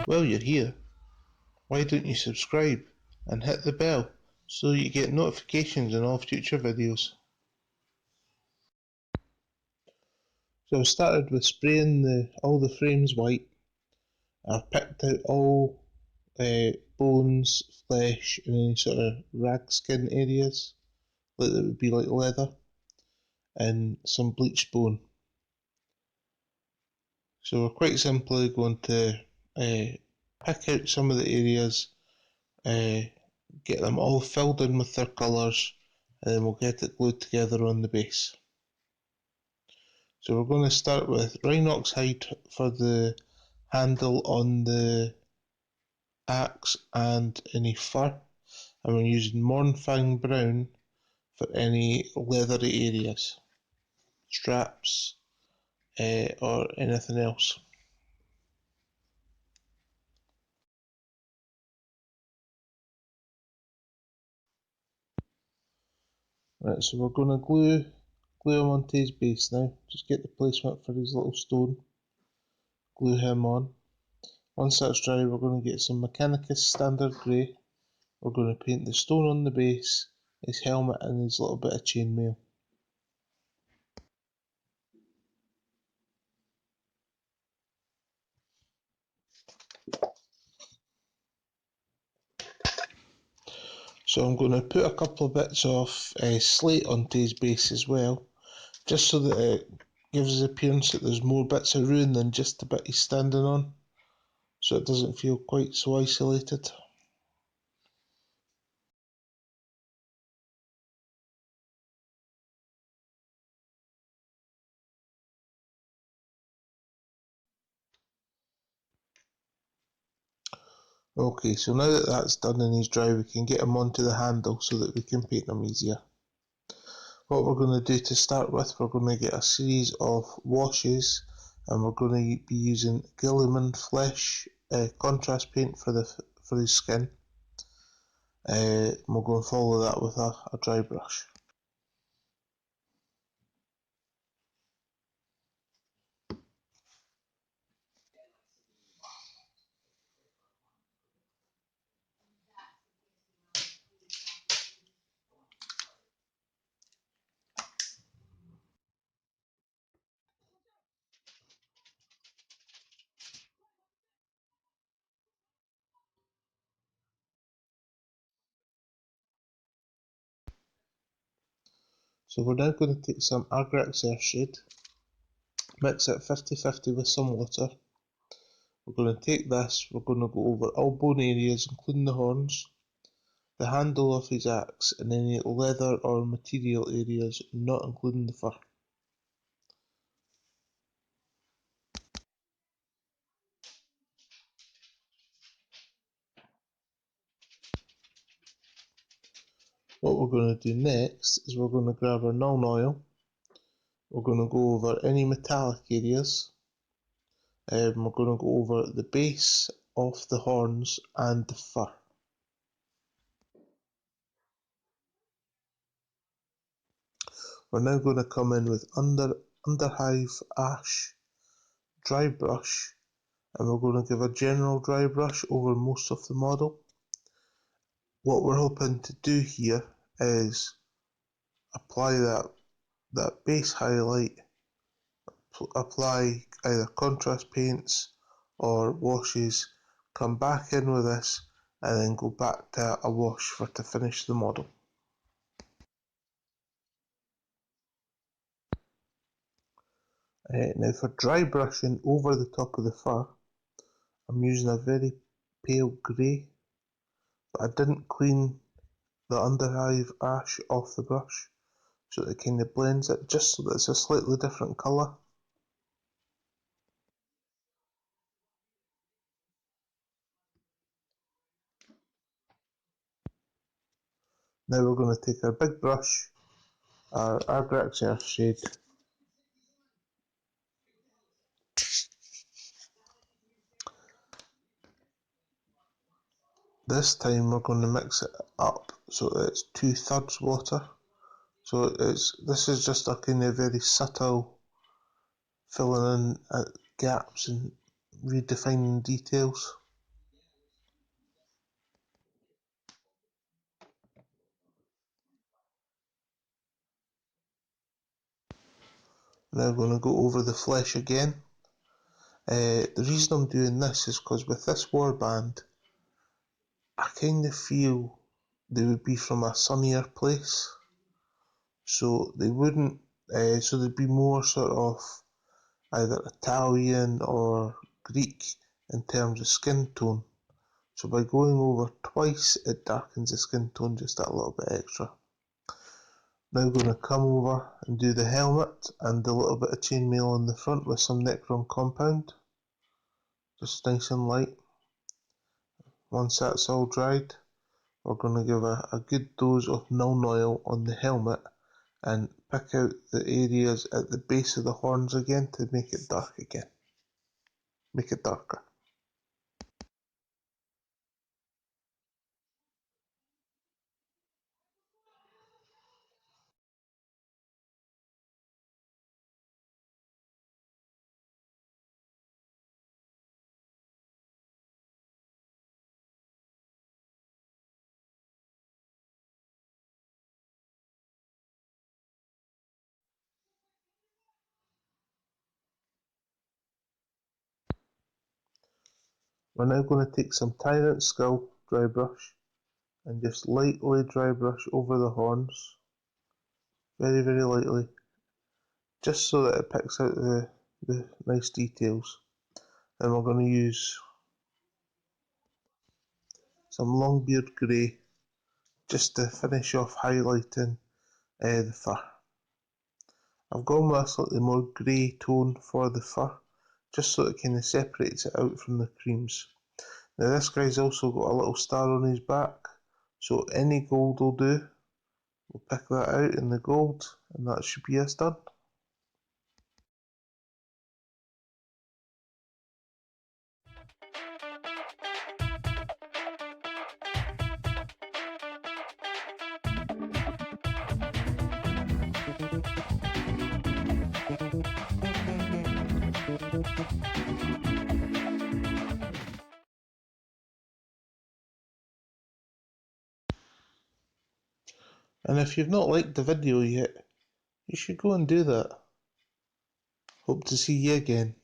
Well, you're here. Why don't you subscribe and hit the bell so you get notifications on all future videos? So I started with spraying all the frames white. I've picked out all bones, flesh and any sort of rag skin areas that would be like leather, and some bleached bone. So we're quite simply going to pick out some of the areas, get them all filled in with their colours, and then we'll get it glued together on the base. So we're going to start with Rhinox hide for the handle on the axe and any fur, and we're using Mornfang brown for any leathery areas, straps or anything else. Right, so we're going to glue him onto his base now. Just get the placement for his little stone, glue him on. Once that's dry, we're going to get some Mechanicus standard grey. We're going to paint the stone on the base, his helmet and his little bit of chainmail. So I'm going to put a couple of bits of slate onto his base as well, just so that it gives the appearance that there's more bits of ruin than just the bit he's standing on, so it doesn't feel quite so isolated. Okay, so now that that's done and he's dry, we can get him onto the handle so that we can paint him easier. What we're going to do to start with, we're going to get a series of washes, and we're going to be using Gilliman Flesh contrast paint for his skin. We'll go and follow that with a dry brush. So we're now going to take some Agrax Earthshade, mix it 50-50 with some water. We're going to take this, we're going to go over all bone areas including the horns, the handle of his axe and any leather or material areas not including the fur. What we're going to do next is we're going to grab our Nuln Oil, we're going to go over any metallic areas, we're going to go over the base of the horns and the fur. We're now going to come in with Underhive Ash dry brush, and we're going to give a general dry brush over most of the model. What we're hoping to do here is apply that base highlight, apply either contrast paints or washes, come back in with this and then go back to a wash to finish the model. Now for dry brushing over the top of the fur, I'm using a very pale grey, but I didn't clean the Underhive Ash off the brush, so it kind of blends it just so that it's a slightly different colour. Now we're going to take our big brush, our Agrax Earthshade, this time we're going to mix it up so that it's 2/3 water. So this is just a kind of very subtle filling in gaps and redefining details. Now I'm going to go over the flesh again. The reason I'm doing this is because with this warband, I kind of feel they would be from a sunnier place, so they wouldn't. So they'd be more sort of either Italian or Greek in terms of skin tone. So by going over twice, it darkens the skin tone just that little bit extra. Now going to come over and do the helmet and a little bit of chainmail on the front with some Necron compound, just nice and light. Once that's all dried, we're going to give a good dose of Nuln Oil on the helmet and pick out the areas at the base of the horns again to make it dark again. Make it darker. We're now going to take some Tyrant Skull dry brush and just lightly dry brush over the horns, very very lightly, just so that it picks out the nice details. And we're going to use some Longbeard Grey just to finish off highlighting the fur. I've gone with a slightly more grey tone for the fur, just so it kind of separates it out from the creams. Now this guy's also got a little star on his back, so any gold will do. We'll pick that out in the gold, and that should be us done. And if you've not liked the video yet, you should go and do that. Hope to see you again.